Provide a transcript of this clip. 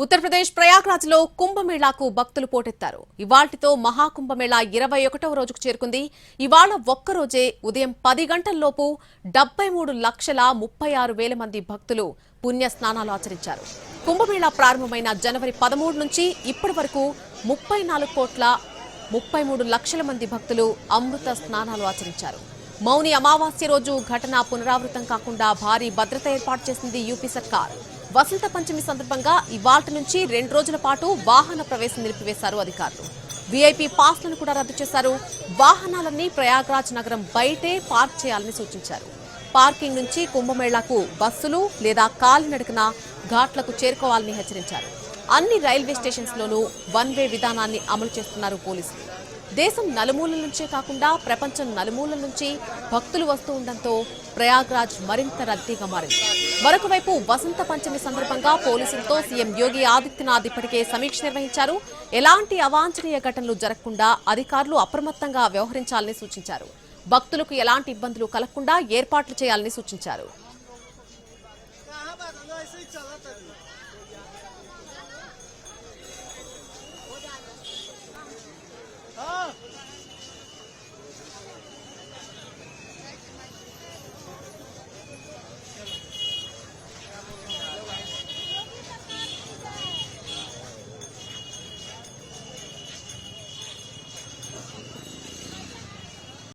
ఉత్తరప్రదేశ్ ప్రయాగ్రాజ్ లో కుంభమేళాకు భక్తులు పోటెత్తారు. ఇవాల్టితో మహాకుంభమేళా 21వ రోజుకు చేరుకుంది. ఇవాళ ఒక్కరోజే ఉదయం 10 గంటల్లోపు 73,36,000 మంది భక్తులు పుణ్య స్నానాలు ఆచరించారు. కుంభమేళా ప్రారంభమైన జనవరి 13 నుంచి ఇప్పటి వరకు 34,33,00,000 మంది భక్తులు అమృత స్నానాలు ఆచరించారు. మౌని అమావాస్య రోజు ఘటన పునరావృతం కాకుండా భారీ భద్రత ఏర్పాటు చేసింది యూపీ సర్కార్. వసంత పంచమి సందర్భంగా ఇవాల్టి నుంచి 2 రోజుల పాటు వాహన ప్రవేశం నిలిపివేశారు అధికారులు. వీఐపీ పాస్లను కూడా రద్దు చేశారు. వాహనాలన్నీ ప్రయాగ్రాజ్ నగరం బయటే పార్క్ చేయాలని సూచించారు. పార్కింగ్ నుంచి కుంభమేళాకు బస్సులు లేదా కాలినడకన ఘాట్లకు చేరుకోవాలని హెచ్చరించారు. అన్ని రైల్వే స్టేషన్స్ లోనూ వన్ వే విధానాన్ని అమలు చేస్తున్నారు పోలీసులు. దేశం నలుమూలల నుంచే కాకుండా ప్రపంచం నలుమూలల నుంచి భక్తులు వస్తూ ఉండడంతో ప్రయాగ్రాజ్ మరింత రద్దీగా మారింది. మరొక వైపు వసంత పంచమి సందర్భంగా పోలీసులతో సీఎం యోగి ఆదిత్యనాథ్ ఇప్పటికే సమీక్ష నిర్వహించారు. ఎలాంటి అవాంఛనీయ ఘటనలు జరగకుండా అధికారులు అప్రమత్తంగా వ్యవహరించాలని సూచించారు. భక్తులకు ఎలాంటి ఇబ్బందులు కలగకుండా ఏర్పాట్లు చేయాలని సూచించారు.